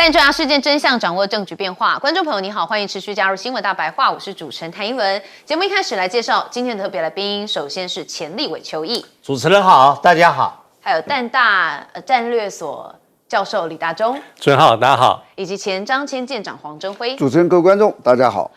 带抓事件真相，掌握证据变化。观众朋友你好，欢迎持续加入新闻大白话，我是主持人谭英文。节目一开始来介绍今天的特别来宾，首先是前立委邱毅，主持人好，大家好。还有淡大战略所教授李大中，主持人好，大家好。以及前张骞舰长黄征辉。主持人各位观众大家好。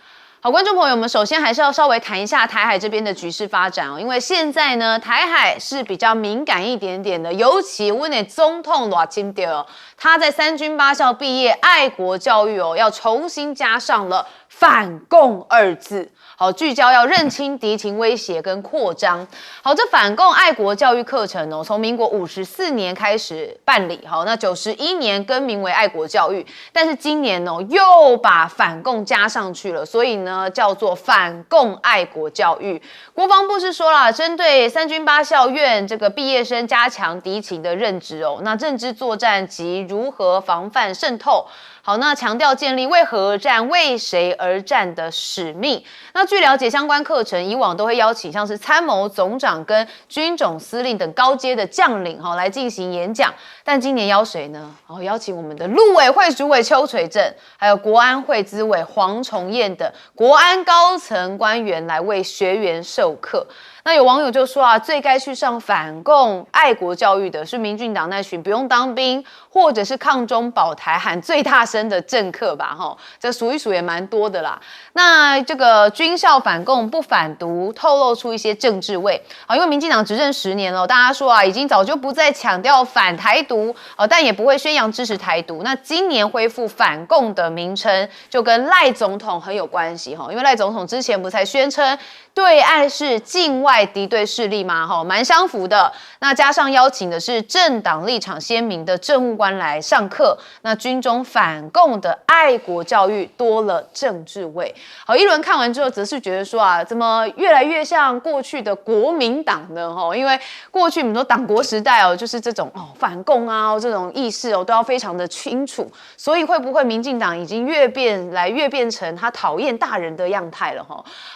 好，观众朋友们，首先还是要稍微谈一下台海这边的局势发展哦，因为现在呢，台海是比较敏感一点点的，尤其我们的总统赖清德，他在3军8校毕业，爱国教育哦，要重新加上了反共2字。好，聚焦要认清敌情威胁跟扩张。好，这反共爱国教育课程哦，从民国54年开始办理，好，那91年更名为爱国教育，但是今年哦又把反共加上去了，所以呢叫做反共爱国教育。国防部是说啦，针对3军8校院这个毕业生加强敌情的认知哦，那认知作战及如何防范渗透。好，那强调建立为何而战、为谁而战的使命。那据了解，相关课程以往都会邀请像是参谋总长跟军种司令等高阶的将领来进行演讲，但今年邀谁呢？邀请我们的陆委会主委邱垂正，还有国安会资委黄崇彦等国安高层官员来为学员授课。那有网友就说啊，最该去上反共爱国教育的是民进党那群不用当兵或者是抗中保台喊最大声的政客吧，这数一数也蛮多的啦。那这个军校反共不反独，透露出一些政治味啊，因为民进党执政10年了，大家说啊，已经早就不再强调反台独，但也不会宣扬支持台独。那今年恢复反共的名称，就跟赖总统很有关系因为赖总统之前不才宣称对岸是境外敌对势力吗？蛮相符的。那加上邀请的是政党立场鲜明的政务官来上课，那军中反共的爱国教育多了政治味。好，一轮看完之后，则是觉得说啊，怎么越来越像过去的国民党呢？因为过去我们说党国时代就是这种反共啊这种意识都要非常的清楚，所以会不会民进党已经越变成他讨厌大人的样态了？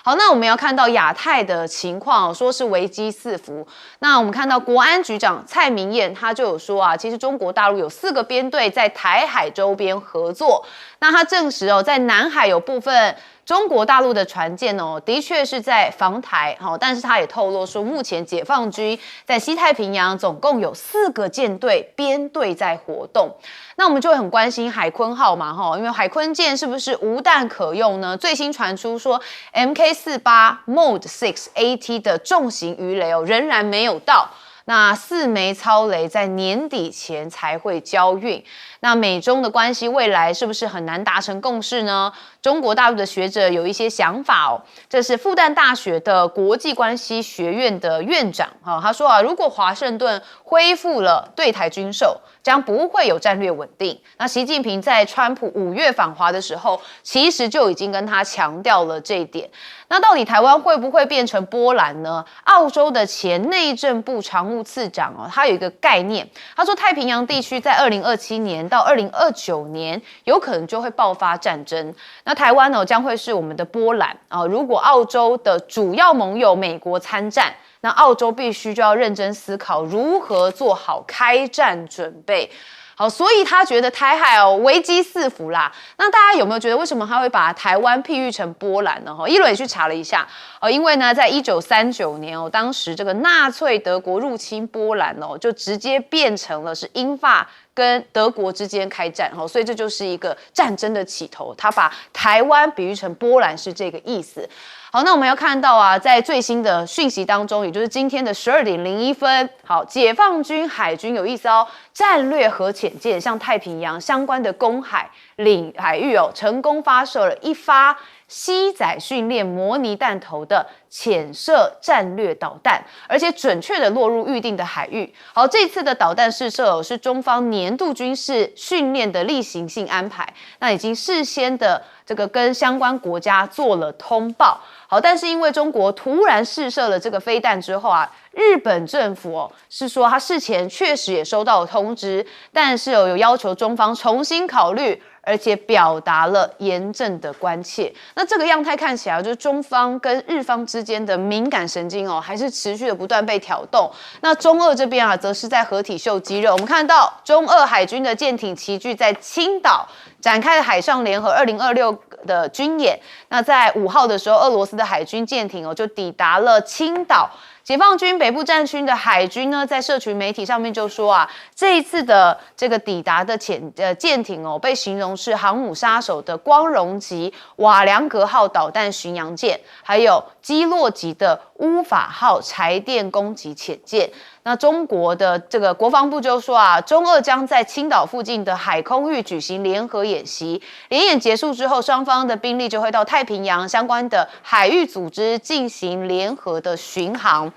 好，那我们要看到亚太的情况说是危机四伏。那我们看到国安局长蔡明彦他就有说啊，其实中国大陆有4个编队在台海周边合作。那他证实在南海有部分中国大陆的船舰的确是在防台，但是他也透露说，目前解放军在西太平洋总共有4个舰队编队在活动。那我们就会很关心海鲲号嘛，因为海鲲舰是不是无弹可用呢？最新传出说 MK48 Mode 6 AT 的重型鱼雷仍然没有到。那4枚操雷在年底前才会交运。那美中的关系未来是不是很难达成共识呢？中国大陆的学者有一些想法这是复旦大学的国际关系学院的院长他说啊，如果华盛顿恢复了对台军售，将不会有战略稳定。那习近平在川普5月访华的时候，其实就已经跟他强调了这一点。那到底台湾会不会变成波兰呢？澳洲的前内政部常务次长他有一个概念，他说太平洋地区在2027年到2029年有可能就会爆发战争。那台湾将会是我们的波兰如果澳洲的主要盟友美国参战，那澳洲必须就要认真思考如何做好开战准备。好，所以他觉得台海危机四伏啦。那大家有没有觉得为什么他会把台湾譬喻成波兰呢？一轮也去查了一下因为呢，在1939年当时这个纳粹德国入侵波兰就直接变成了是英法跟德国之间开战所以这就是一个战争的起头。他把台湾比喻成波兰是这个意思。好，那我们要看到在最新的讯息当中，也就是今天的12:01，好，解放军海军有一艘战略核潜舰向太平洋相关的公海领海域成功发射了1发西载训练模拟弹头的潜射战略导弹，而且准确的落入预定的海域。好，这次的导弹试射是中方年度军事训练的例行性安排，那已经事先的这个跟相关国家做了通报。好，但是因为中国突然试射了这个飞弹之后日本政府是说他事前确实也收到了通知，但是有要求中方重新考虑而且表达了严正的关切。那这个样态看起来，就是中方跟日方之间的敏感神经还是持续的不断被挑动。那中俄这边则是在合体秀肌肉。我们看到中俄海军的舰艇齐聚在青岛展开了海上联合2026的军演。那在5号的时候，俄罗斯的海军舰艇就抵达了青岛。解放军北部战区的海军呢，在社群媒体上面就说这一次的这个抵达的舰艇被形容是航母杀手的光荣级瓦良格号导弹巡洋舰，还有基洛级的乌法号柴电攻击潜舰。那中国的这个国防部就说中俄将在青岛附近的海空域举行联合演习，联演结束之后，双方的兵力就会到太平洋相关的海域组织进行联合的巡航。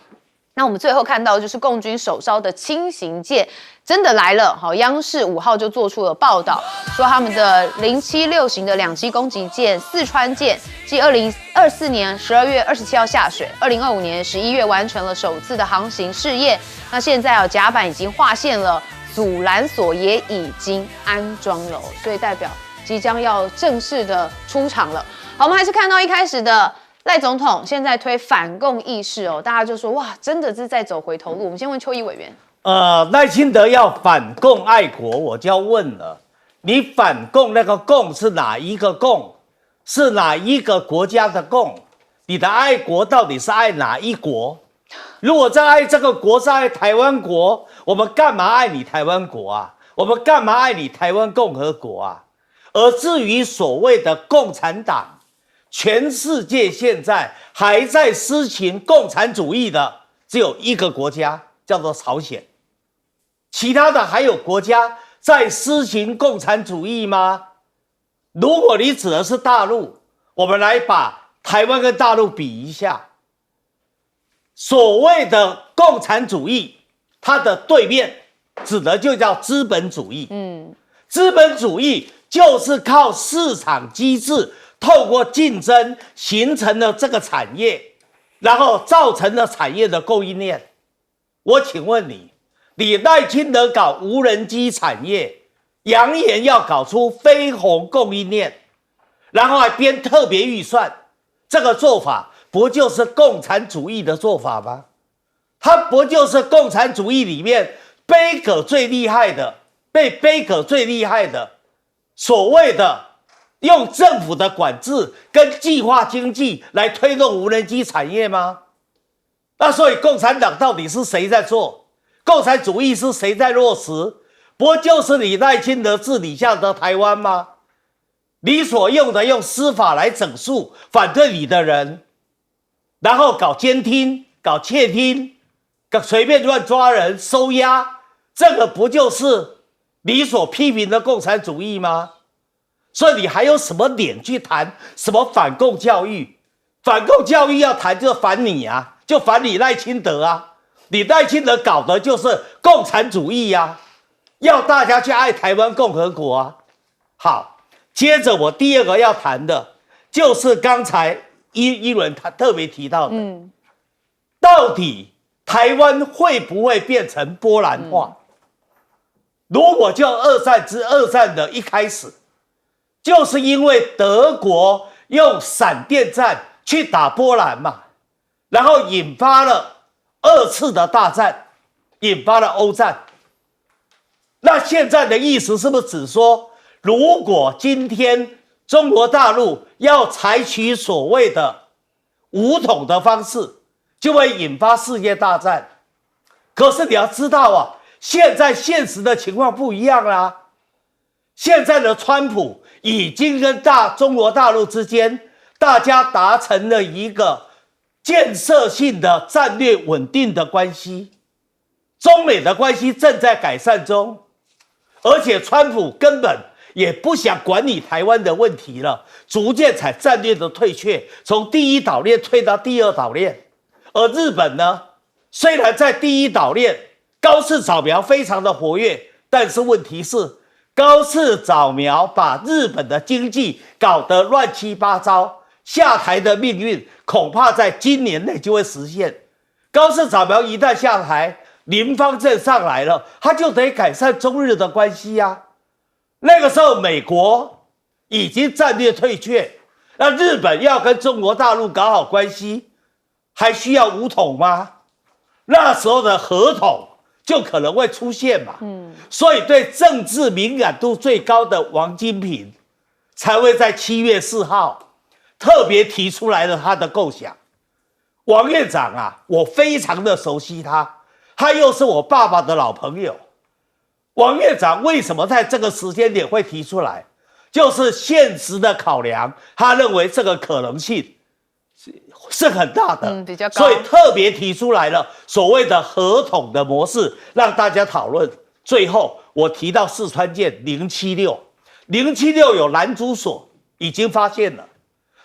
那我们最后看到就是共军首艘的轻型舰真的来了，央视5号就做出了报道，说他们的076型的2栖攻击舰四川舰，继2024年12月27号下水，2025年11月完成了首次的航行试验。那现在甲板已经划线了，阻拦索也已经安装了，所以代表即将要正式的出场了。好，我们还是看到一开始的赖总统现在推反共意识大家就说哇，真的是在走回头路。我们先问邱毅委员，赖清德要反共爱国，我就要问了，你反共那个共是哪一个共？是哪一个国家的共？你的爱国到底是爱哪一国？如果在爱这个国是爱台湾国，我们干嘛爱你台湾国啊？我们干嘛爱你台湾共和国啊？而至于所谓的共产党，全世界现在还在施行共产主义的只有一个国家，叫做朝鲜。其他的还有国家在施行共产主义吗？如果你指的是大陆，我们来把台湾跟大陆比一下。所谓的共产主义，它的对面指的就叫资本主义。资本主义就是靠市场机制，透过竞争形成了这个产业，然后造成了产业的供应链。我请问你，你赖清德搞无人机产业，扬言要搞出飞鸿供应链，然后还编特别预算，这个做法不就是共产主义的做法吗？它不就是共产主义里面杯葛最厉害的，被杯葛最厉害的所谓的用政府的管制跟计划经济来推动无人机产业吗？那所以共产党到底是谁在做？共产主义是谁在落实？不就是你赖清德治理下的台湾吗？你所用司法来整肃反对你的人，然后搞监听、搞窃听、随便乱抓人、收押，这个不就是你所批评的共产主义吗？所以你还有什么脸去谈什么反共教育？反共教育要谈就反你啊，就反你赖清德啊！你赖清德搞的就是共产主义啊，要大家去爱台湾共和国啊。好，接着我第二个要谈的就是刚才一轮他特别提到的，到底台湾会不会变成波兰化？如果就二战的一开始，就是因为德国用闪电战去打波兰嘛，然后引发了2次的大战，引发了欧战。那现在的意思是不是指说，如果今天中国大陆要采取所谓的武统的方式，就会引发世界大战？可是你要知道现在现实的情况不一样啦。现在的川普已经跟中国大陆之间大家达成了一个建设性的战略稳定的关系，中美的关系正在改善中，而且川普根本也不想管理台湾的问题了，逐渐才战略的退却，从第一岛链退到第二岛链。而日本呢，虽然在第一岛链高市早苗非常的活跃，但是问题是高市早苗把日本的经济搞得乱七八糟，下台的命运恐怕在今年内就会实现。高市早苗一旦下台，林芳正上来了，他就得改善中日的关系啊。那个时候美国已经战略退却。那日本要跟中国大陆搞好关系，还需要武统吗？那时候的合统就可能会出现嘛。所以对政治敏感度最高的王金平，才会在7月4号特别提出来了他的构想。王院长啊，我非常的熟悉他，他又是我爸爸的老朋友。王院长为什么在这个时间点会提出来？就是现实的考量，他认为这个可能性是很大的，比较高，所以特别提出来了所谓的合统的模式，让大家讨论。最后我提到四川舰076有拦阻索，已经发现了，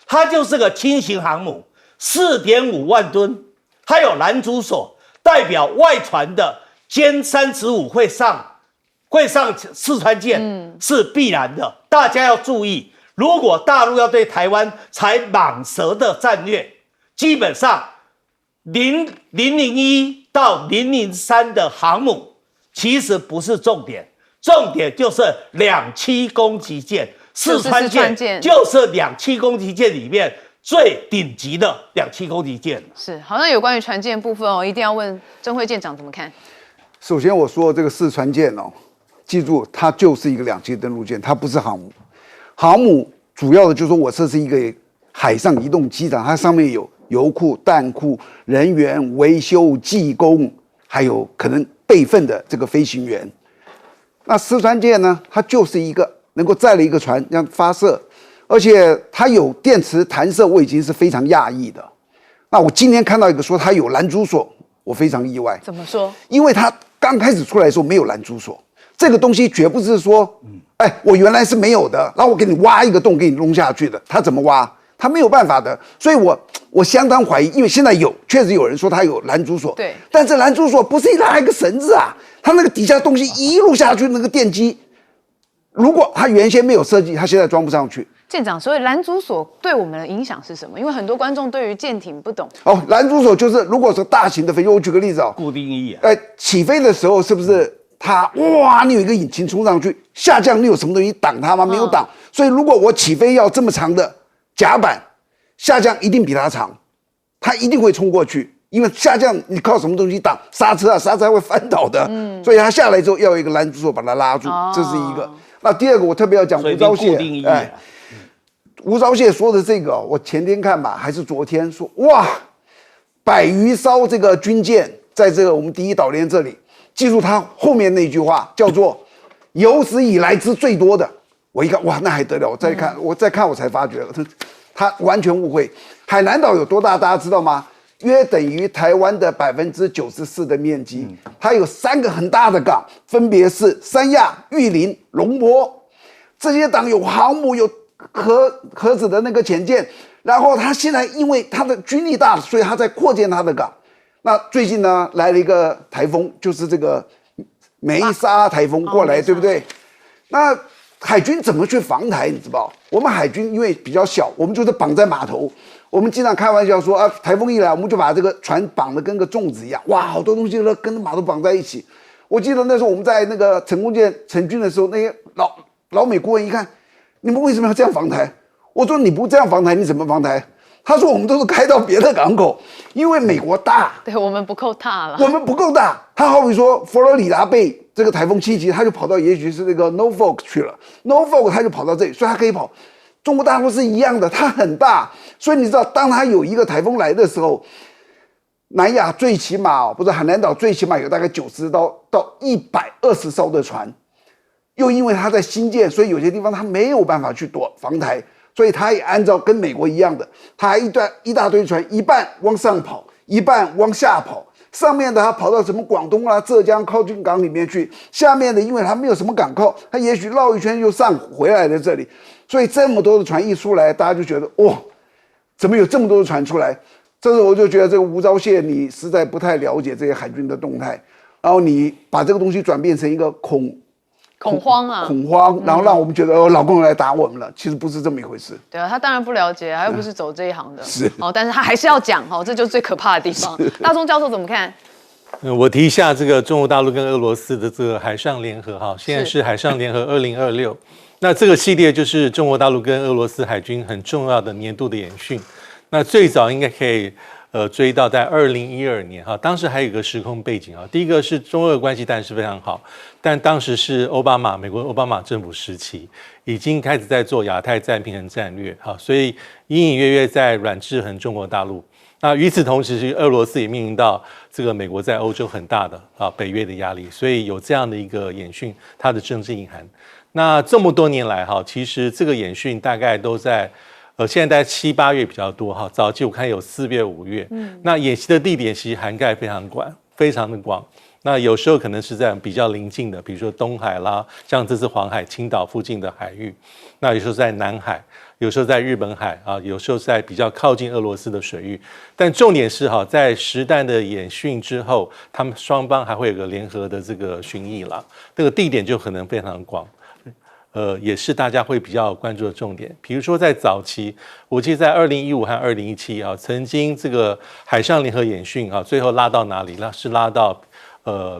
它就是个轻型航母，4.5万吨，它有拦阻索，代表外传的歼35会上四川舰是必然的。大家要注意，如果大陆要对台湾采蟒蛇的战略，基本上001到003的航母其实不是重点，重点就是2栖攻击舰，四川舰就是2栖攻击舰里面最顶级的2栖攻击舰。是，好像有关于船舰部分哦，一定要问曾辉舰长怎么看。首先我说这个四川舰哦，记住它就是一个2栖登陆舰，它不是航母。航母主要的就是说我这是一个海上移动机场，它上面有油库、弹库、人员、维修、技工，还有可能备份的这个飞行员。那四川舰呢，它就是一个能够载了一个船这样发射，而且它有电磁弹射，我已经是非常讶异的。那我今天看到一个说它有拦阻索，我非常意外。怎么说？因为它刚开始出来的时候没有拦阻索，这个东西绝不是说，我原来是没有的，然后我给你挖一个洞给你弄下去的，它怎么挖？它没有办法的。所以我相当怀疑，因为现在确实有人说它有拦阻索，对，但这拦阻索不是拉一个绳子啊，它那个底下东西一路下去，那个电机，如果它原先没有设计，它现在装不上去。舰长，所以拦阻索对我们的影响是什么？因为很多观众对于舰艇不懂。拦阻索就是如果是大型的飞机，我举个例子固定翼啊，起飞的时候是不是它你有一个引擎冲上去，下降你有什么东西挡它吗？没有挡。所以如果我起飞要这么长的甲板，下降一定比它长，它一定会冲过去，因为下降你靠什么东西挡？刹车会翻倒的。所以它下来之后要有一个拦阻索把它拉住，这是一个。那第二个我特别要讲吴钊燮，吴钊燮说的这个，我前天看吧，还是昨天说，100余艘这个军舰在这个我们第一岛链这里，记住他后面那句话叫做有史以来之最多的。我一看，那还得了？我再看我才发觉，他完全误会。海南岛有多大？大家知道吗？约等于台湾的94%的面积。它有3个很大的港，分别是三亚、玉林、龙坡。这些港有航母，有核子的那个潜舰。然后它现在因为它的军力大，所以它在扩建它的港。那最近呢来了一个台风，就是这个梅沙台风过来，对不对？那海军怎么去防台？你知道？我们海军因为比较小，我们就是绑在码头。我们经常开玩笑说台风一来，我们就把这个船绑得跟个粽子一样，好多东西都跟码头绑在一起。我记得那时候我们在那个成功舰成军的时候，那些老美顾问一看，你们为什么要这样防台？我说你不这样防台，你怎么防台？他说我们都是开到别的港口，因为美国大，对我们不够大了，我们不够大。他好比说佛罗里达被这个台风7级，他就跑到也许是那个 Norfolk 去了 ，Norfolk 他就跑到这里，所以他可以跑。中国大陆是一样的，它很大，所以你知道，当它有一个台风来的时候，南亚最起码不是海南岛最起码有大概90到120艘的船，又因为它在新建，所以有些地方它没有办法去防台。所以他也按照跟美国一样的，他还一大堆船，一半往上跑，一半往下跑。上面的他跑到什么广东啊、浙江靠近港里面去，下面的因为他没有什么港靠，他也许绕一圈又回来了这里。所以这么多的船一出来，大家就觉得怎么有这么多的船出来？这时候我就觉得这个吴钊燮你实在不太了解这些海军的动态，然后你把这个东西转变成一个恐慌啊，然后让我们觉得老共来打我们了，其实不是这么一回事。对啊，他当然不了解，他又不是走这一行的，是但是他还是要讲，这就是最可怕的地方。大钟教授怎么看？我提一下这个中国大陆跟俄罗斯的这个海上联合哈，现在是海上联合2026。那这个系列就是中国大陆跟俄罗斯海军很重要的年度的演训。那最早应该可以追到在2012年哈，当时还有一个时空背景啊。第一个是中俄关系当然是非常好，但当时是美国奥巴马政府时期，已经开始在做亚太再平衡战略哈，所以隐隐约约在软制衡中国大陆。那与此同时，俄罗斯也面临到这个美国在欧洲很大的北约的压力，所以有这样的一个演训，它的政治隐含。那这么多年来哈，其实这个演训大概都在现在在7、8月比较多哈，早期我看有4月、5月。那演习的地点其实涵盖非常的广。那有时候可能是在比较邻近的，比如说东海啦，像这次黄海、青岛附近的海域。那有时候在南海。有时候在日本海啊，有时候在比较靠近俄罗斯的水域，但重点是哈，在实弹的演训之后，他们双方还会有个联合的这个巡弋啦，这个地点就可能非常广，也是大家会比较关注的重点。比如说在早期，我记得在2015和2017啊，曾经这个海上联合演训啊，最后拉到哪里？是拉到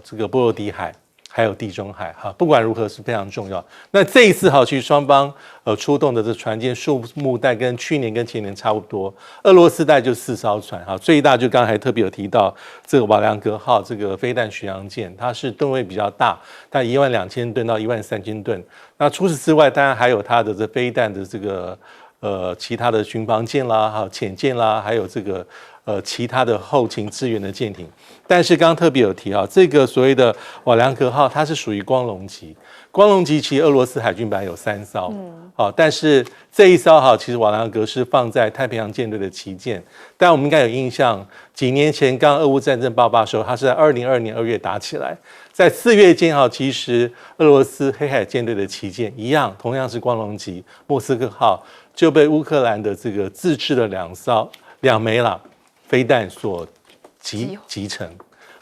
这个波罗的海。还有地中海哈，不管如何是非常重要。那这一次哈，其实双方出动的这船舰数目带跟去年跟前年差不多。俄罗斯带就4艘船哈，最大就刚才特别有提到这个瓦良格号这个飞弹巡洋舰，它是吨位比较大，大概12000吨到13000吨。那除此之外，当然还有它的这飞弹的这个其他的巡防舰啦，还有潜舰啦，还有这个其他的后勤支援的舰艇。但是刚刚特别有提啊，这个所谓的瓦良格号，它是属于光荣级。光荣级其实俄罗斯海军本来有3艘，但是这一艘哈，其实瓦良格是放在太平洋舰队的旗舰。但我们应该有印象，几年前刚俄乌战争爆发的时候，它是在2022年2月打起来，在4月间哈，其实俄罗斯黑海舰队的旗舰一样，同样是光荣级莫斯科号，就被乌克兰的这个自制的2枚飞弹所集成。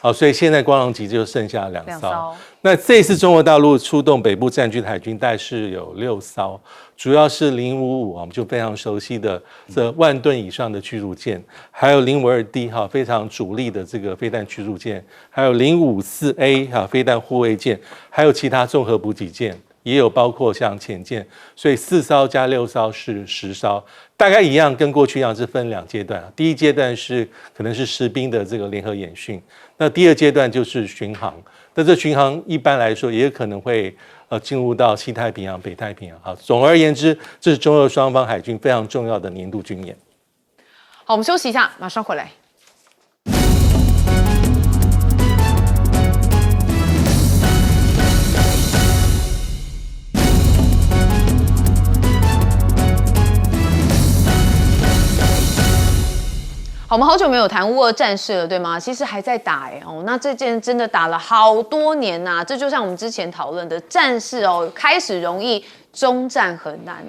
好，所以现在光荣级就剩下2艘。那这一次中国大陆出动北部战区的海军，大概是有6艘，主要是055，我们就非常熟悉的这10000吨以上的驱逐舰，还有052D 哈非常主力的这个飞弹驱逐舰，还有054A 哈飞弹护卫舰，还有其他综合补给舰。也有包括像潜舰，所以4艘加6艘是10艘，大概一样，跟过去一样是分2阶段。第一阶段是可能是实兵的这个联合演训，那第2阶段就是巡航。那这巡航一般来说也可能会进入到西太平洋、北太平洋。好，总而言之，这是中俄双方海军非常重要的年度军演。好，我们休息一下，马上回来。好，我们好久没有谈乌俄战事了，对吗？其实还在打那这件真的打了好多年呐，这就像我们之前讨论的战事开始容易，终战很难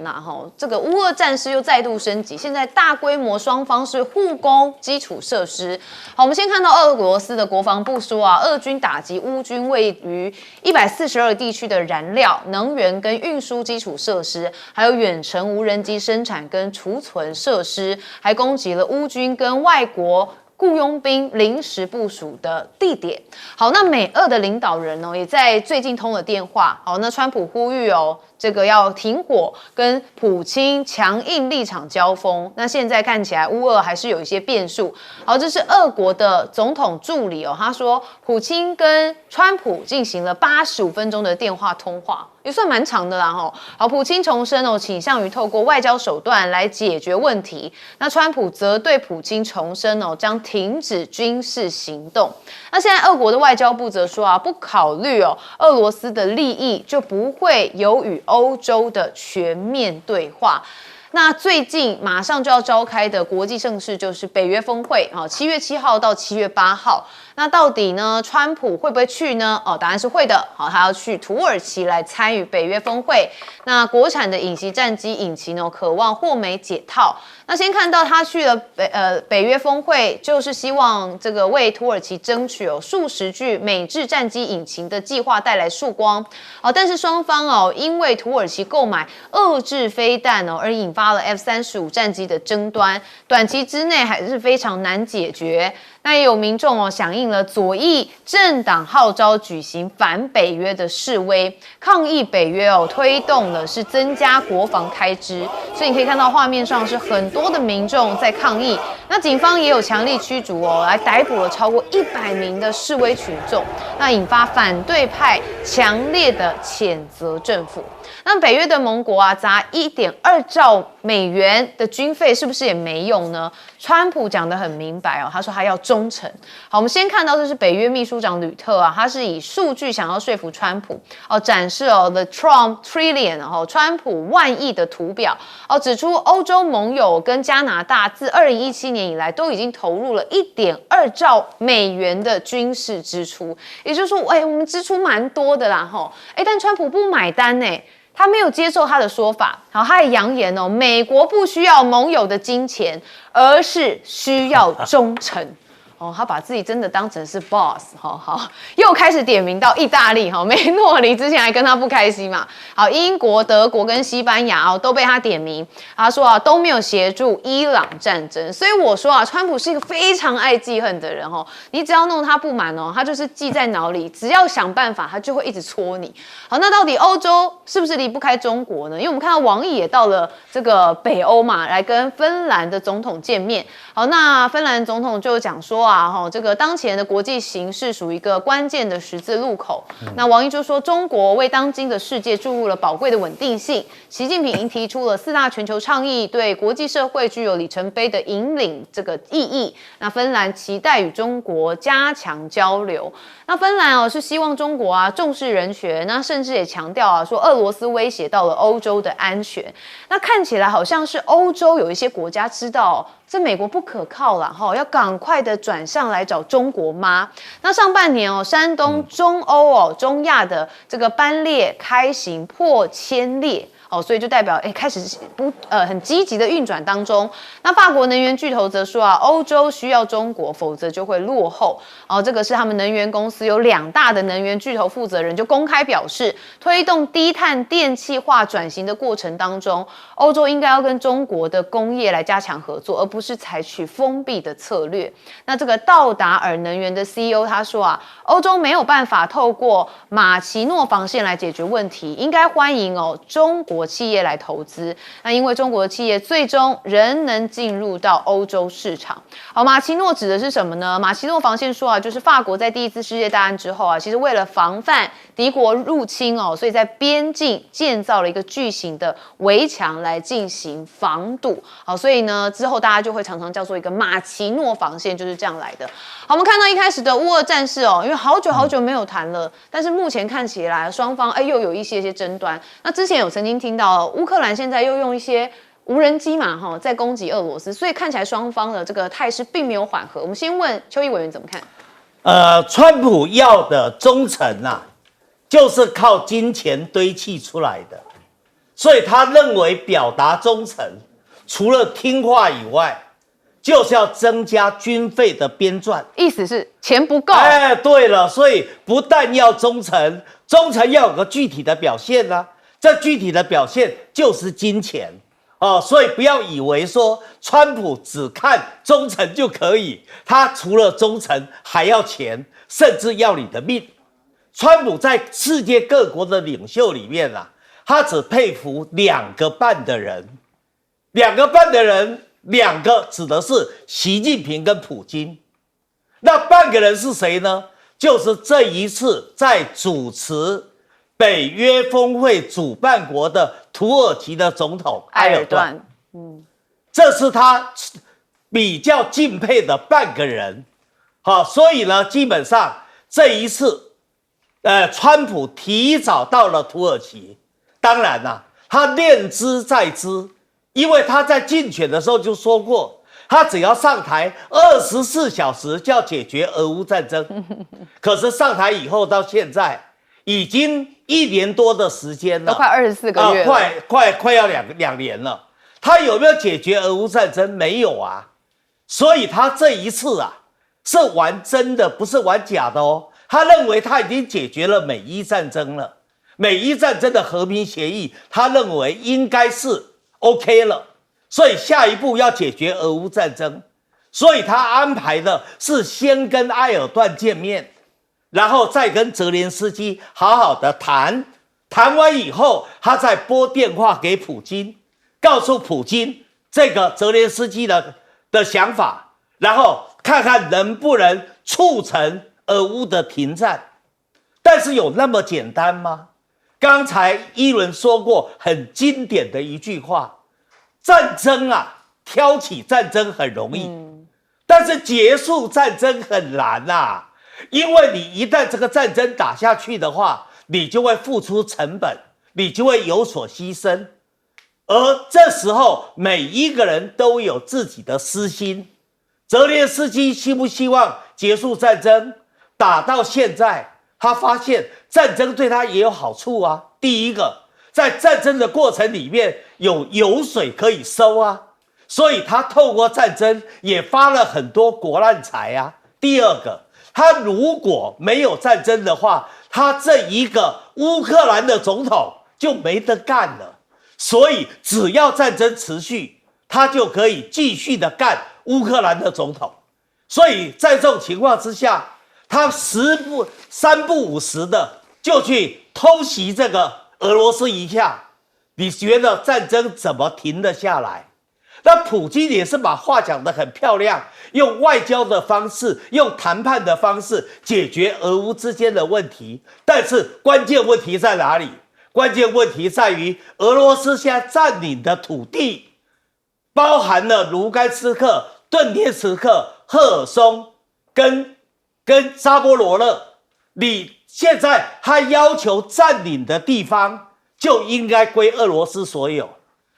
这个乌俄战事又再度升级，现在大规模双方是互攻基础设施。好，我们先看到俄罗斯的国防部说俄军打击乌军位于142地区的燃料、能源跟运输基础设施，还有远程无人机生产跟储存设施，还攻击了乌军跟外国雇佣兵临时部署的地点。好，那美俄的领导人也在最近通了电话。好，那川普呼吁这个要停火，跟普京强硬立场交锋。那现在看起来乌俄还是有一些变数。好，这是俄国的总统助理他说普京跟川普进行了85分钟的电话通话，也算蛮长的啦好，普京重申倾向于透过外交手段来解决问题。那川普则对普京重申将停止军事行动。那现在俄国的外交部则说不考虑俄罗斯的利益，就不会有与欧洲的全面对话。那最近马上就要召开的国际盛事就是北约峰会7月7号到7月8号。那到底呢，川普会不会去呢？答案是会的。好，他要去土耳其来参与北约峰会。那国产的隐形战机引擎渴望获美解套。那先看到他去了北约峰会，就是希望这个为土耳其争取数十具美制战机引擎的计划带来曙光。但是双方因为土耳其购买俄制飞弹而引发了 F-35战机的争端，短期之内还是非常难解决。那也有民众响应了左翼政党号召举行反北约的示威，抗议北约推动了是增加国防开支，所以你可以看到画面上是很多的民众在抗议。那警方也有强力驱逐来逮捕了超过100名的示威群众，那引发反对派强烈的谴责政府。那北约的盟国砸1.2兆美元的军费，是不是也没用呢？川普讲得很明白他说他要忠诚。好，我们先看到这是北约秘书长吕特他是以数据想要说服川普展示The Trump Trillion 川普万亿的图表指出欧洲盟友跟加拿大自2017年以来都已经投入了1.2兆美元的军事支出，也就是说，我们支出蛮多的啦但川普不买单他没有接受他的说法，他还扬言美国不需要盟友的金钱，而是需要忠诚。他把自己真的当成是 boss， 好，又开始点名到意大利，梅诺里之前还跟他不开心嘛，好，英国、德国跟西班牙都被他点名，他说都没有协助伊朗战争，所以我说川普是一个非常爱记恨的人你只要弄他不满他就是记在脑里，只要想办法他就会一直戳你。好，那到底欧洲是不是离不开中国呢？因为我们看到王毅也到了这个北欧嘛，来跟芬兰的总统见面。好，那芬兰总统就讲说这个当前的国际形势属于一个关键的十字路口。那王毅就说，中国为当今的世界注入了宝贵的稳定性。习近平已经提出了4大全球倡议，对国际社会具有里程碑的引领这个意义。那芬兰期待与中国加强交流。那芬兰是希望中国重视人权，那甚至也强调说俄罗斯威胁到了欧洲的安全。那看起来好像是欧洲有一些国家知道这美国不可靠啦要赶快的转向来找中国妈。那上半年山东、中欧、中亚的这个班列开行破1000列。所以就代表开始很积极的运转当中。那法国能源巨头则说欧洲需要中国，否则就会落后。这个是他们能源公司有2大的能源巨头负责人就公开表示，推动低碳电气化转型的过程当中，欧洲应该要跟中国的工业来加强合作，而不是采取封闭的策略。那这个道达尔能源的 CEO 他说欧洲没有办法透过马奇诺防线来解决问题，应该欢迎中国企业来投资。那因为中国的企业最终仍能进入到欧洲市场。好，马奇诺指的是什么呢？马奇诺防线说就是法国在第一次世界大战之后其实为了防范敌国入侵所以在边境建造了一个巨型的围墙来进行防堵。好，所以呢之后大家就会常常叫做一个马奇诺防线，就是这样来的。好，我们看到一开始的乌俄战事因为好久没有谈了，但是目前看起来双方又有一些争端。那之前有曾经听到乌克兰现在又用一些无人机嘛在攻击俄罗斯，所以看起来双方的这个态势并没有缓和。我们先问邱毅委员怎么看？川普要的忠诚就是靠金钱堆砌出来的，所以他认为表达忠诚除了听话以外，就是要增加军费的编撰，意思是钱不够。对了，所以不但要忠诚，忠诚要有个具体的表现这具体的表现就是金钱所以不要以为说川普只看忠诚就可以，他除了忠诚还要钱，甚至要你的命。川普在世界各国的领袖里面他只佩服2个半的人，2个半的人，2个指的是习近平跟普京，那半个人是谁呢？就是这一次在主持北约峰会主办国的土耳其的总统埃尔段，这是他比较敬佩的半个人。好，所以呢，基本上这一次，川普提早到了土耳其，当然他念之在之，因为他在竞选的时候就说过，他只要上台24小时就要解决俄乌战争。可是上台以后到现在已经1年多的时间了，都快24个月了，快要两年了。他有没有解决俄乌战争？没有所以他这一次是玩真的，不是玩假的他认为他已经解决了美伊战争了，美伊战争的和平协议，他认为应该是 OK 了，所以下一步要解决俄乌战争。所以他安排的是先跟埃尔段见面，然后再跟泽连斯基好好的谈，谈完以后，他再拨电话给普京，告诉普京这个泽连斯基的想法，然后看看能不能促成俄乌的停战。但是有那么简单吗？刚才一伦说过很经典的一句话，战争啊，挑起战争很容易，但是结束战争很难啊，因为你一旦这个战争打下去的话，你就会付出成本，你就会有所牺牲，而这时候每一个人都有自己的私心。泽连斯基希不希望结束战争？打到现在，他发现战争对他也有好处啊。第一个，在战争的过程里面有油水可以收啊，所以他透过战争也发了很多国难财啊。第二个，他如果没有战争的话，他这一个乌克兰的总统就没得干了。所以只要战争持续，他就可以继续的干乌克兰的总统。所以在这种情况之下，他三不五时的就去偷袭这个俄罗斯一下，你觉得战争怎么停得下来？那普京也是把话讲得很漂亮，用外交的方式，用谈判的方式解决俄乌之间的问题。但是关键问题在哪里？关键问题在于俄罗斯现在占领的土地，包含了卢甘斯克、顿涅茨克、赫尔松跟扎波罗热。你现在他要求占领的地方就应该归俄罗斯所有，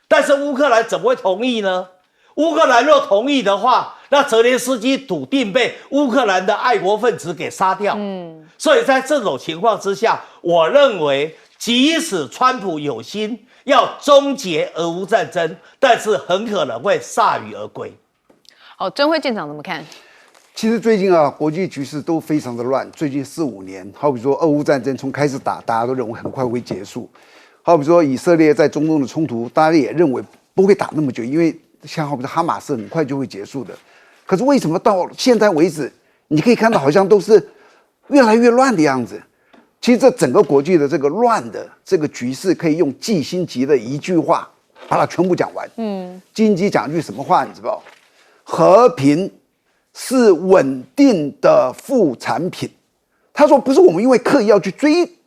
但是乌克兰怎么会同意呢？乌克兰若同意的话，那泽连斯基笃定被乌克兰的爱国分子给杀掉。所以在这种情况之下，我认为即使川普有心要终结俄乌战争，但是很可能会铩羽而归。好，珍辉舰长怎么看？其实最近啊，国际局势都非常的乱。最近4-5年，好比说俄乌战争从开始打，大家都认为很快会结束。好比说以色列在中东的冲突，大家也认为不会打那么久，因为像好比说哈马斯很快就会结束的。可是为什么到现在为止，你可以看到好像都是越来越乱的样子？其实这整个国际的这个乱的这个局势，可以用季辛吉的一句话把它全部讲完。季辛吉讲一句什么话，你知道？和平是稳定的副产品。他说不是我们因为刻意要去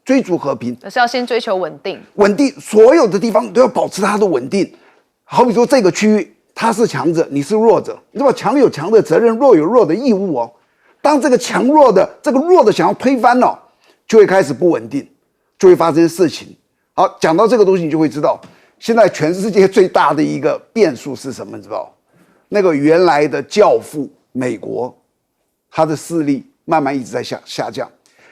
追逐和平，而是要先追求稳定。稳定，所有的地方都要保持它的稳定。好比说这个区域，他是强者，你是弱者，对吧？强有强的责任，弱有弱的义务哦。当这个强弱的这个弱的想要推翻了，就会开始不稳定，就会发生事情。好，讲到这个东西，你就会知道，现在全世界最大的一个变数是什么？你知道？那个原来的教父美国，他的势力慢慢一直在下降。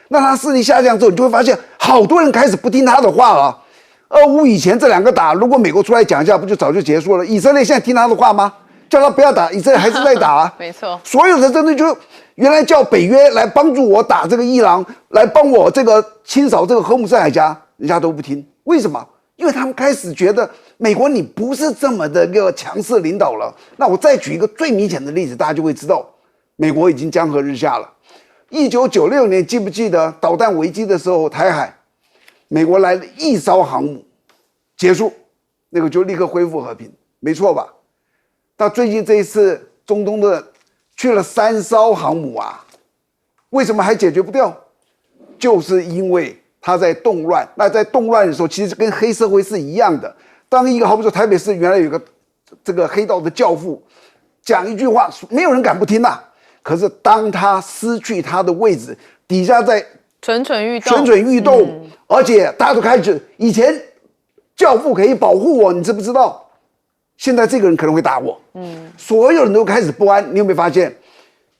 那他势力下降之后，你就会发现好多人开始不听他的话了。俄乌以前这两个打，如果美国出来讲一下，不就早就结束了？以色列现在听他的话吗？叫他不要打，以色列还是在打啊。没错，所有的针对就原来叫北约来帮助我打这个伊朗，来帮我这个清扫这个荷姆斯海峡，人家都不听。为什么？因为他们开始觉得美国你不是这么的一个强势领导了。那我再举一个最明显的例子，大家就会知道，美国已经江河日下了。1996年，记不记得导弹危机的时候，台海美国来了1艘航母，结束，那个就立刻恢复和平，没错吧？到最近这一次中东的去了3艘航母啊，为什么还解决不掉？就是因为他在动乱。那在动乱的时候，其实跟黑社会是一样的。当一个好比说台北市原来有个这个黑道的教父讲一句话，没有人敢不听啊。可是当他失去他的位置，底下在蠢蠢欲动，而且大家都开始，以前教父可以保护我，你知不知道？现在这个人可能会打我。所有人都开始不安。你有没有发现，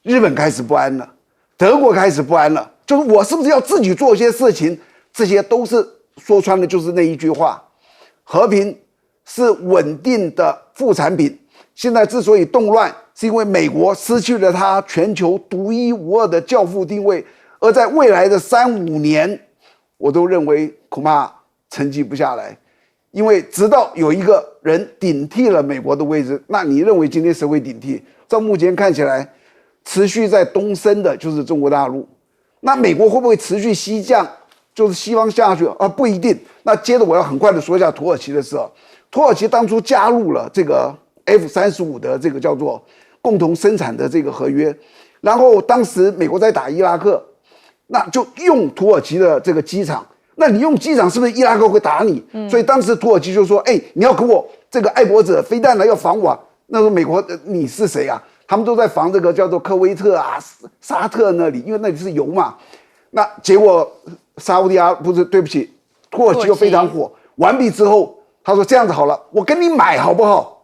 日本开始不安了，德国开始不安了？就是我是不是要自己做一些事情？这些都是说穿了，就是那一句话：和平是稳定的副产品。现在之所以动乱，是因为美国失去了它全球独一无二的教父定位，而在未来的3-5年，我都认为恐怕承继不下来。因为直到有一个人顶替了美国的位置，那你认为今天谁会顶替？照目前看起来，持续在东升的就是中国大陆。那美国会不会持续西降？就是西方下去啊？不一定。那接着我要很快的说一下土耳其的事。土耳其当初加入了这个 F-35的这个叫做共同生产的这个合约，然后当时美国在打伊拉克，那就用土耳其的这个机场。那你用机场是不是伊拉克会打你？所以当时土耳其就说：“你要给我这个爱国者飞弹了，要防我。”那时候美国你是谁啊？他们都在防这个叫做科威特啊、沙特那里，因为那里是油嘛。那结果对不起，土耳其又非常火。完毕之后，他说：“这样子好了，我跟你买好不好？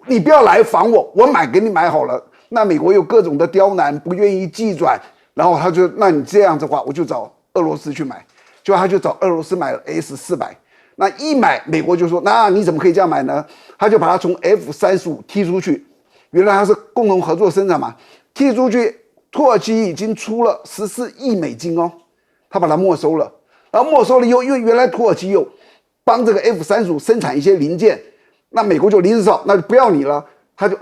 你不要来防我，我给你买好了。”那美国有各种的刁难，不愿意寄转，然后他就那你这样子的话，我就找俄罗斯去买。就他就找俄罗斯买了 S-400，那一买美国就说：“那你怎么可以这样买呢？”他就把它从 F-35踢出去。原来他是共同合作生产嘛，踢出去，土耳其已经出了14亿美金哦，他把它没收了。然后没收了以后，因为原来土耳其有帮这个 F-35生产一些零件，那美国就临时找，那就不要你了，他就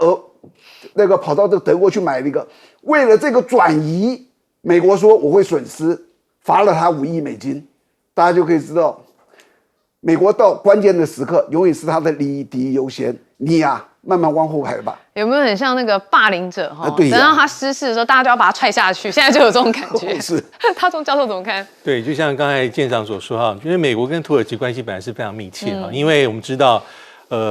跑到这个德国去买了一个。为了这个转移，美国说我会损失，罚了他5亿美金。大家就可以知道，美国到关键的时刻，永远是他的利益第一优先。你呀，慢慢往后排吧。有没有很像那个霸凌者哈？对呀，等到他失势的时候，大家就要把他踹下去。现在就有这种感觉。是，大宗教授怎么看？对，就像刚才舰长所说哈，因为美国跟土耳其关系本来是非常密切哈，因为我们知道，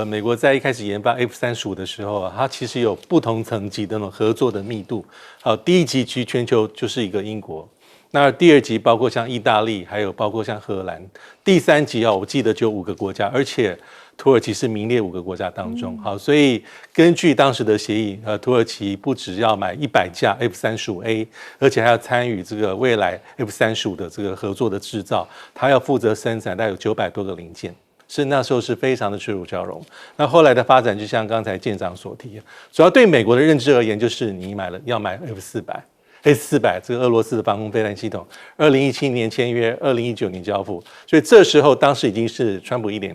美国在一开始研发 F-35的时候啊，它其实有不同层级的那种合作的密度。好，第一级其实全球就是一个英国。那第二级包括像意大利，还有包括像荷兰。第三级我记得就5个国家，而且土耳其是名列5个国家当中。好，所以根据当时的协议，土耳其不只要买100架 F-35A， 而且还要参与这个未来 F-35的这个合作的制造，它要负责生产大概有900多个零件。是那时候是非常的水乳交融。那后来的发展就像刚才舰长所提，主要对美国的认知而言，就是你要买 F-400 这个俄罗斯的防空飞弹系统，2017年签约，2019年交付，所以这时候当时已经是川普 1.0。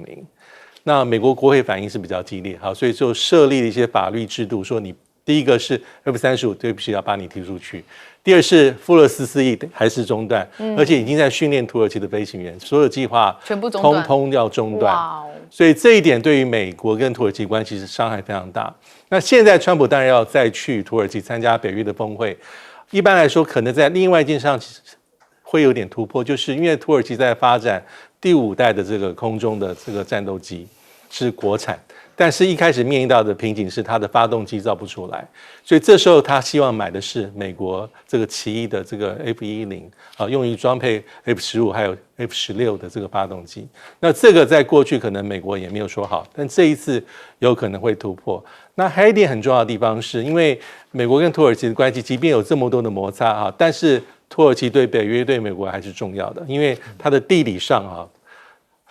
那美国国会反应是比较激烈，好，所以就设立了一些法律制度，说你第一个是 F-35对不起要把你踢出去，第二是付了14亿还是中断，而且已经在训练土耳其的飞行员，所有计划全部中断，通要中断。所以这一点对于美国跟土耳其关系是伤害非常大。那现在川普当然要再去土耳其参加北约的峰会。一般来说，可能在另外一件上会有点突破，就是因为土耳其在发展第5代的这个空中的这个战斗机是国产，但是一开始面临到的瓶颈是它的发动机造不出来，所以这时候他希望买的是美国这个奇异的这个 F-10用于装配 F-15还有 F-16的这个发动机。那这个在过去可能美国也没有说好，但这一次有可能会突破。那还有一点很重要的地方是，因为美国跟土耳其的关系，即便有这么多的摩擦但是土耳其对北约对美国还是重要的，因为它的地理上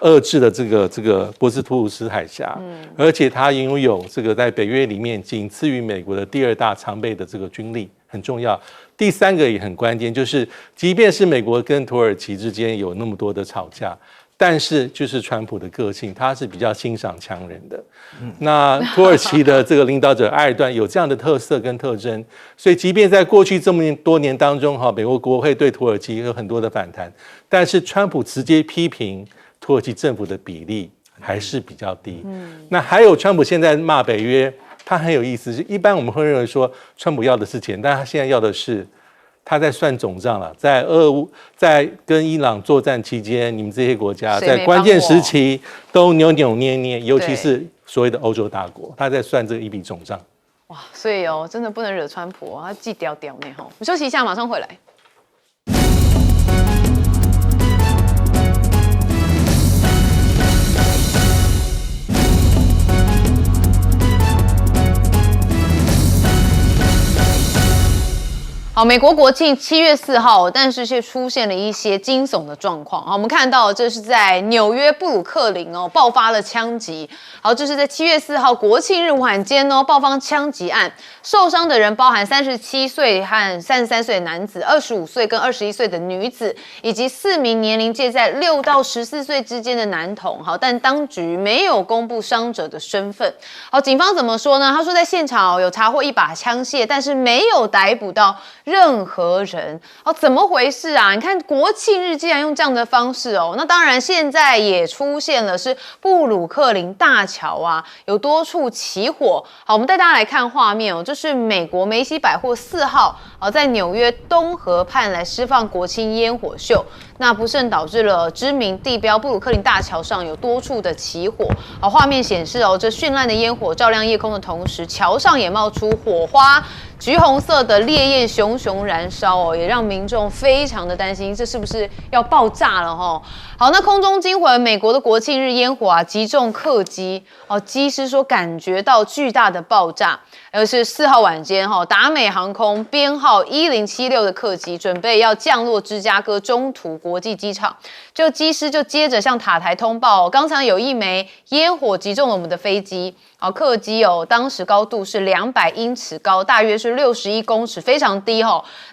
遏制了这个波斯图鲁斯海峡，而且它拥有这个在北约里面仅次于美国的第2大常备的这个军力，很重要。第3个也很关键，就是即便是美国跟土耳其之间有那么多的吵架，但是就是川普的个性，他是比较欣赏强人的。那土耳其的这个领导者埃尔段有这样的特色跟特征，所以即便在过去这么多年当中美国国会对土耳其有很多的反弹，但是川普直接批评土耳其政府的比例还是比较低。那还有川普现在骂北约，他很有意思，一般我们会认为说川普要的是钱，但他现在要的是他在算总账了。在跟伊朗作战期间，你们这些国家在关键时期都扭扭捏捏，尤其是所谓的欧洲大国，他在算这个一笔总账。哇，所以真的不能惹川普他既屌屌呢我们休息一下，马上回来。好，好，美国国庆7月4号，但是却出现了一些惊悚的状况。好，我们看到这是在纽约布鲁克林爆发了枪击。好，这是在7月4号国庆日晚间爆发枪击案，受伤的人包含37岁和33岁的男子、25岁跟21岁的女子，以及4名年龄介在6到14岁之间的男童。好，但当局没有公布伤者的身份。好，警方怎么说呢？他说在现场有查获一把枪械，但是没有逮捕到任何人。怎么回事啊？你看国庆日竟然用这样的方式那当然现在也出现了是布鲁克林大桥啊，有多处起火。好，我们带大家来看画面这是美国梅西百货4号在纽约东河畔来释放国庆烟火秀，那不慎导致了知名地标布鲁克林大桥上有多处的起火。好，画面显示这绚烂的烟火照亮夜空的同时，桥上也冒出火花。橘红色的烈焰熊熊燃烧也让民众非常的担心，这是不是要爆炸了好，那空中惊魂，美国的国庆日烟火击中客机机师说感觉到巨大的爆炸，而是4号晚间达美航空编号1076的客机准备要降落芝加哥中途国际机场，机师就接着向塔台通报刚才有一枚烟火击中了我们的飞机。客机当时高度是200英尺高，大约是61公尺，非常低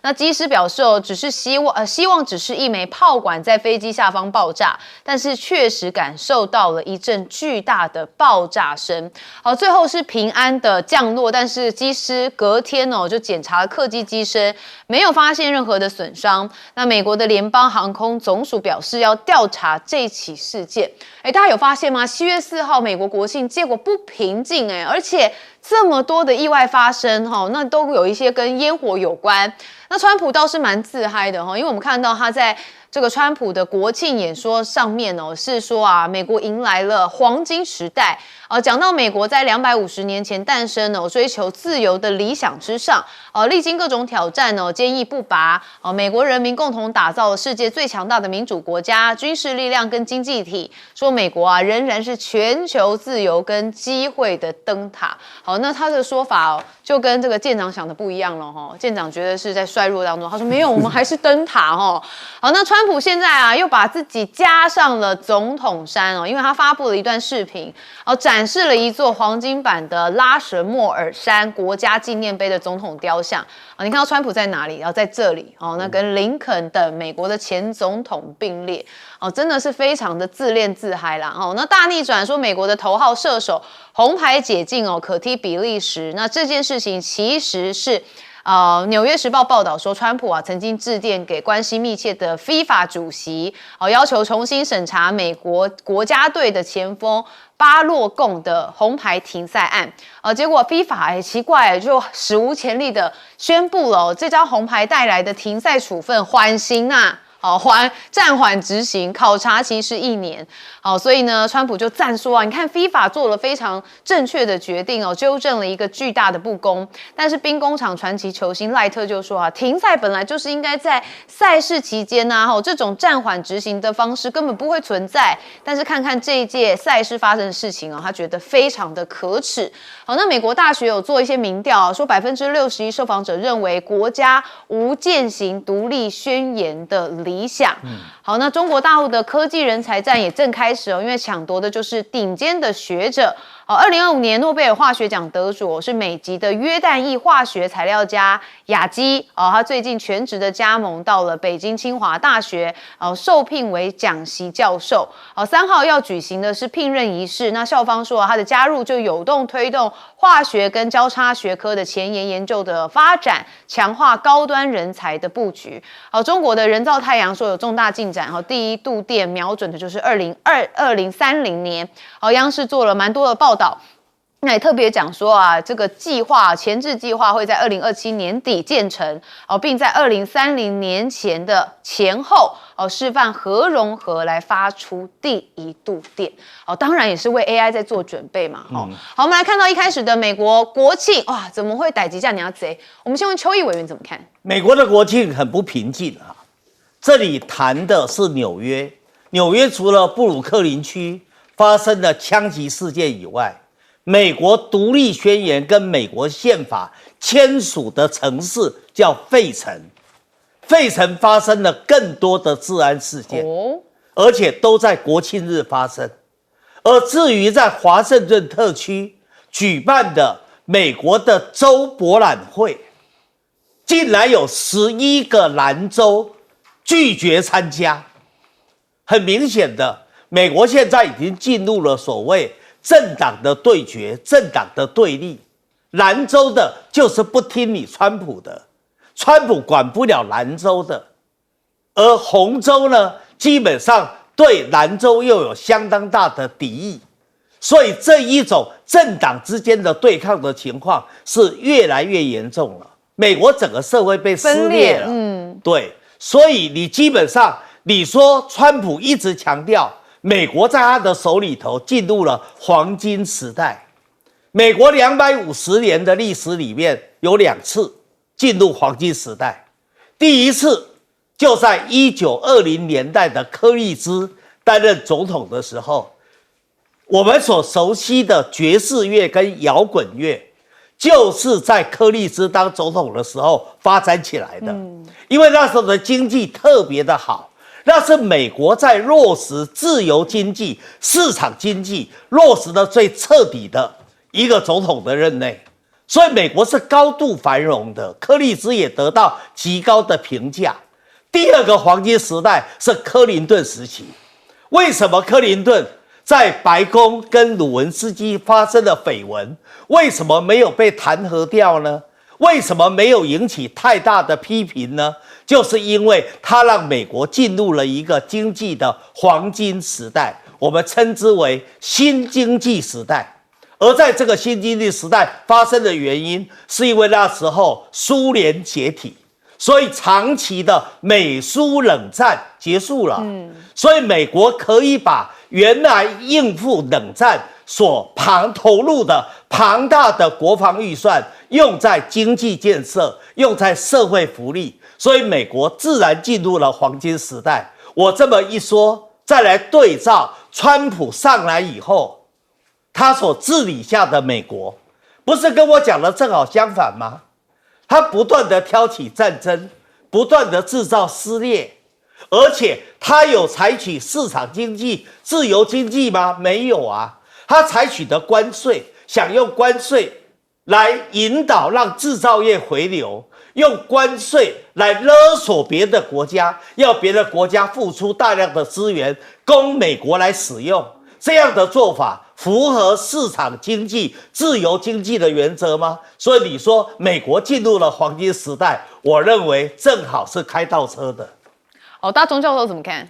那机师表示只是希望只是一枚炮管在飞机下方爆炸，但是确实感受到了一阵巨大的爆炸声。好，最后是平安的降落，但是机师隔天就检查了客机机身，没有发现任何的损伤。那美国的联邦航空总署表示要调查这起事件。大家有发现吗？7月4号美国国庆结果不平静而且这么多的意外发生那都有一些跟烟火有关。那川普倒是蛮自嗨的因为我们看到他在这个川普的国庆演说上面是说美国迎来了黄金时代讲到美国在250年前诞生追求自由的理想之上历经各种挑战坚毅不拔美国人民共同打造了世界最强大的民主国家、军事力量跟经济体，说美国仍然是全球自由跟机会的灯塔。好，那他的说法就跟这个舰长想的不一样了舰长觉得是在衰弱当中，他说没有，我们还是灯塔好，那川普现在又把自己加上了总统衫因为他发布了一段视频展示了一座黄金版的拉什莫尔山国家纪念碑的总统雕像你看到川普在哪里？在这里那跟林肯等美国的前总统并列真的是非常的自恋自嗨啦那大逆转说美国的头号射手红牌解禁可踢比利时，那这件事情其实是纽约时报报道说，川普曾经致电给关系密切的 FIFA 主席要求重新审查美国国家队的前锋巴洛贡的红牌停赛案结果 FIFA 奇怪就史无前例的宣布了这张红牌带来的停赛处分缓刑暂缓执行，考察期是1年。所以呢，川普就赞说你看 FIFA 做了非常正确的决定纠正了一个巨大的不公。但是兵工厂传奇球星赖特就说停赛本来就是应该在赛事期间这种暂缓执行的方式根本不会存在。但是看看这一届赛事发生的事情他觉得非常的可耻。那美国大学有做一些民调说61%受访者认为国家无践行独立宣言的理想。好，那中国大陆的科技人才战也正开始因为抢夺的就是顶尖的学者。2025年诺贝尔化学奖得主是美籍的约旦裔化学材料家雅基他最近全职的加盟到了北京清华大学受聘为讲席教授3号要举行的是聘任仪式。那校方说他的加入就有动推动化学跟交叉学科的前沿研究的发展，强化高端人才的布局。中国的人造太阳说有重大进展第一度电瞄准的就是2030年央视做了蛮多的报道。那也特别讲说这个前置计划会在2027年底建成并在2030年前的前后示范核融合来发出第一度电当然也是为 AI 在做准备嘛好，我们来看到一开始的美国国庆怎么会逮鸡架你要贼？我们先问邱毅委员怎么看？美国的国庆很不平静这里谈的是纽约除了布鲁克林区发生的枪击事件以外，美国独立宣言跟美国宪法签署的城市叫费城，费城发生了更多的治安事件，而且都在国庆日发生。而至于在华盛顿特区举办的美国的州博览会，竟然有11个蓝州拒绝参加。很明显的，美国现在已经进入了所谓政党的对决、政党的对立。蓝州的就是不听你川普的，川普管不了蓝州的，而红州呢，基本上对蓝州又有相当大的敌意，所以这一种政党之间的对抗的情况是越来越严重了。美国整个社会被撕裂了，对，所以你基本上你说川普一直强调美国在他的手里头进入了黄金时代。美国250年的历史里面有2次进入黄金时代，第一次就在1920年代的柯立芝担任总统的时候，我们所熟悉的爵士乐跟摇滚乐就是在柯立芝当总统的时候发展起来的，因为那时候的经济特别的好，那是美国在落实自由经济、市场经济落实的最彻底的一个总统的任内，所以美国是高度繁荣的，柯立芝也得到极高的评价。第二个黄金时代是克林顿时期，为什么克林顿在白宫跟鲁文斯基发生了绯闻，为什么没有被弹劾掉呢？为什么没有引起太大的批评呢？就是因为他让美国进入了一个经济的黄金时代，我们称之为新经济时代。而在这个新经济时代发生的原因，是因为那时候苏联解体，所以长期的美苏冷战结束了，所以美国可以把原来应付冷战所投入的庞大的国防预算用在经济建设，用在社会福利，所以美国自然进入了黄金时代。我这么一说，再来对照川普上来以后他所治理下的美国，不是跟我讲的正好相反吗？他不断的挑起战争，不断的制造撕裂，而且他有采取市场经济、自由经济吗？没有啊，他采取的关税，想用关税来引导让制造业回流，用关税来勒索别的国家，要别的国家付出大量的资源供美国来使用。这样的做法符合市场经济、自由经济的原则吗？所以你说美国进入了黄金时代，我认为正好是开倒车的。大钟教授怎么看？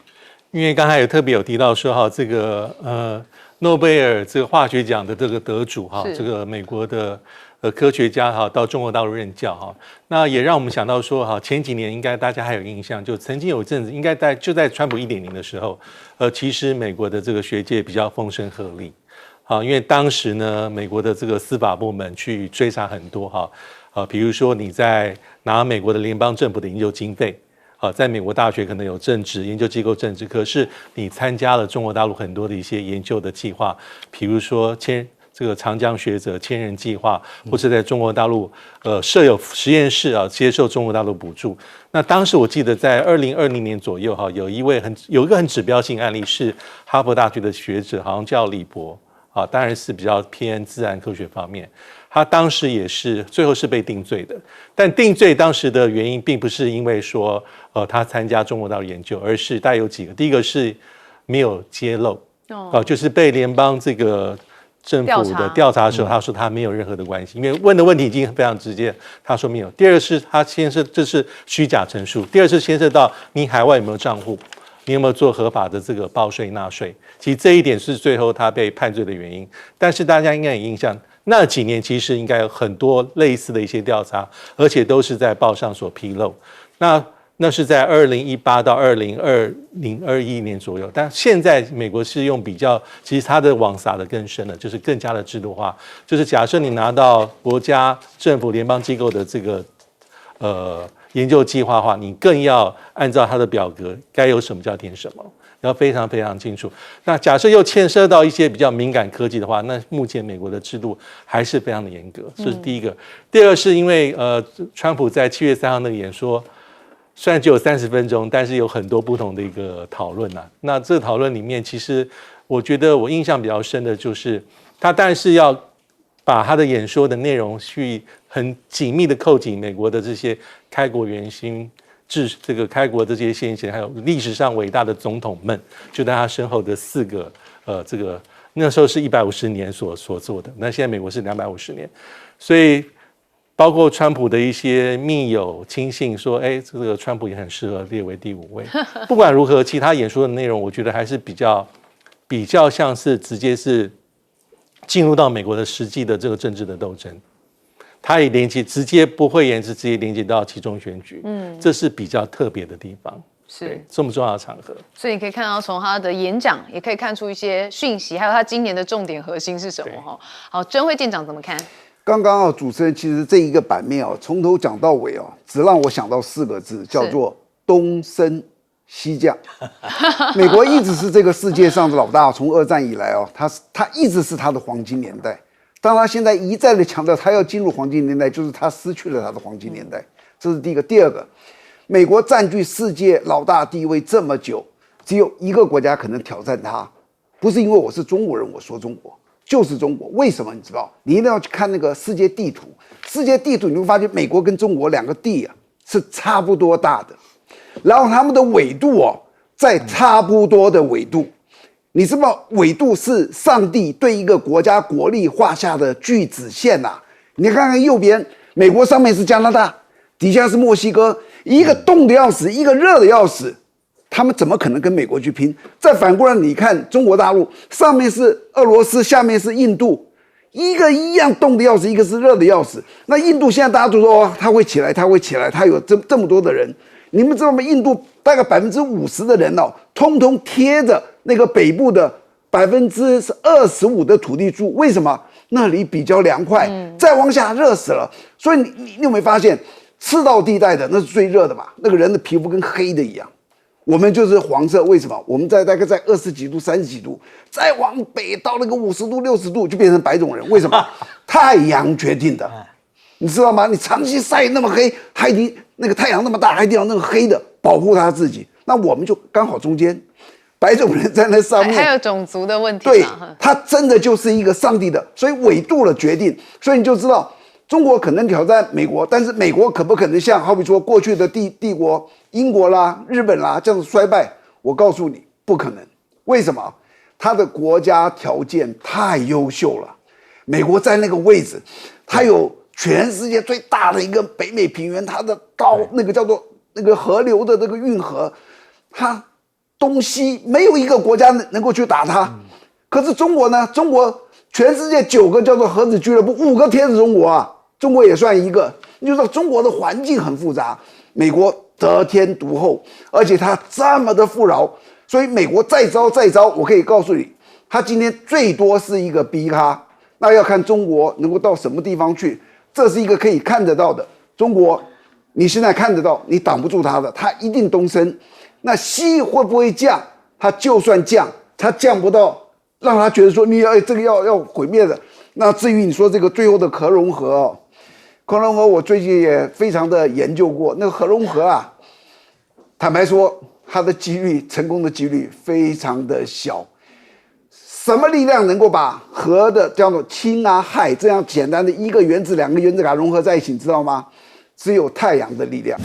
因为刚才也特别有提到说哈，这个诺贝尔这个化学奖的这个得主哈，这个美国的科学家哈到中国大陆任教哈，那也让我们想到说哈，前几年应该大家还有印象，就曾经有一阵子应该就在川普1.0的时候，其实美国的这个学界比较风声鹤唳，好，因为当时呢，美国的这个司法部门去追查很多哈，比如说你在拿美国的联邦政府的研究经费。在美国大学可能有政治研究机构政治，可是你参加了中国大陆很多的一些研究的计划，比如说这个长江学者千人计划，或是在中国大陆设有实验室啊，接受中国大陆补助。那当时我记得在2020年左右哈，有一个很指标性案例是哈佛大学的学者，好像叫李博啊，当然是比较偏自然科学方面。他当时也是最后是被定罪的，但定罪当时的原因并不是因为说他参加中国大陆研究，而是大概有几个，第一个是没有揭露，就是被联邦这个政府的调查的时候，他说他没有任何的关系，因为问的问题已经非常直接，他说没有。第二个是他这是虚假陈述，第二是牵涉到你海外有没有账户，你有没有做合法的这个报税纳税，其实这一点是最后他被判罪的原因。但是大家应该有印象。那几年其实应该有很多类似的一些调查，而且都是在报上所披露。那是在2018到2021年左右，但现在美国是用比较，其实它的网撒得更深了，就是更加的制度化。就是假设你拿到国家政府联邦机构的这个研究计划的话，你更要按照它的表格，该有什么就要填什么，要非常非常清楚。那假设又牵涉到一些比较敏感科技的话，那目前美国的制度还是非常的严格，这是第一个。第二个是因为川普在7月3号那个演说，虽然只有30分钟，但是有很多不同的一个讨论啊。那这个讨论里面，其实我觉得我印象比较深的就是，他当然是要把他的演说的内容去很紧密的扣紧美国的这些开国元勋、这个开国的这些先贤，还有历史上伟大的总统们，就在他身后的4个这个那时候是150年所做的，那现在美国是250年，所以包括川普的一些密友亲信说，这个川普也很适合列为第5位。不管如何，其他演说的内容，我觉得还是比较像是直接是进入到美国的实际的这个政治的斗争，它也连接直接不会言之，直接连接到期中选举，这是比较特别的地方。是这么重要的场合，所以你可以看到从他的演讲，也可以看出一些讯息，还有他今年的重点核心是什么哈。好，珍辉舰长怎么看？刚刚主持人其实这一个版面从头讲到尾只让我想到4个字，叫做东升西降。美国一直是这个世界上的老大，从2战以来他一直是他的黄金年代。当他现在一再的强调他要进入黄金年代，就是他失去了他的黄金年代，这是第一个。第二个，美国占据世界老大地位这么久，只有一个国家可能挑战他，不是因为我是中国人，我说中国。就是中国，为什么你知道？你一定要去看那个世界地图。世界地图你会发现，美国跟中国2个地是差不多大的，然后他们的纬度在差不多的纬度。你知道纬度是上帝对一个国家国力画下的巨子线呐。你看看右边，美国上面是加拿大，底下是墨西哥，一个冻得要死，一个热得要死。他们怎么可能跟美国去拼？再反过来，你看中国大陆，上面是俄罗斯，下面是印度，一个一样冻得要死，一个是热得要死。那印度现在大家都说它会起来，它会起来，它有这么多的人。你们知道吗？印度大概50%的人通通贴着那个北部的25%的土地住。为什么？那里比较凉快，再往下热死了。所以你有没有发现，赤道地带的那是最热的嘛？那个人的皮肤跟黑的一样。我们就是黄色，为什么？我们大概在20几度、30几度，再往北到那个50度、60度，就变成白种人。为什么？太阳决定的，你知道吗？你长期晒那么黑，海底那个太阳那么大，海底上那个黑的保护他自己。那我们就刚好中间，白种人在那上面，还有种族的问题。对，他真的就是一个上帝的，所以纬度的决定，所以你就知道。中国可能挑战美国，但是美国可不可能像好比说过去的帝国英国啦、日本啦这样子衰败？我告诉你，不可能。为什么？它的国家条件太优秀了。美国在那个位置，它有全世界最大的一个北美平原，它的那个叫做那个河流的这个运河，它东西没有一个国家能够去打它。可是中国呢？中国全世界9个叫做核子俱乐部，5个贴着中国中国也算一个。你就知道中国的环境很复杂，美国得天独厚，而且它这么的富饶，所以美国再招，我可以告诉你，它今天最多是一个 B 咖，那要看中国能够到什么地方去，这是一个可以看得到的。中国你现在看得到，你挡不住它的，它一定东升。那西会不会降？它就算降，它降不到让他觉得说你这个要毁灭的。那至于你说这个最后的核融合核融合我最近也非常的研究过，那个核融合坦白说它的成功的几率非常的小。什么力量能够把核的叫做氢氦这样简单的一个原子2个原子卡融合在一起，你知道吗？只有太阳的力量。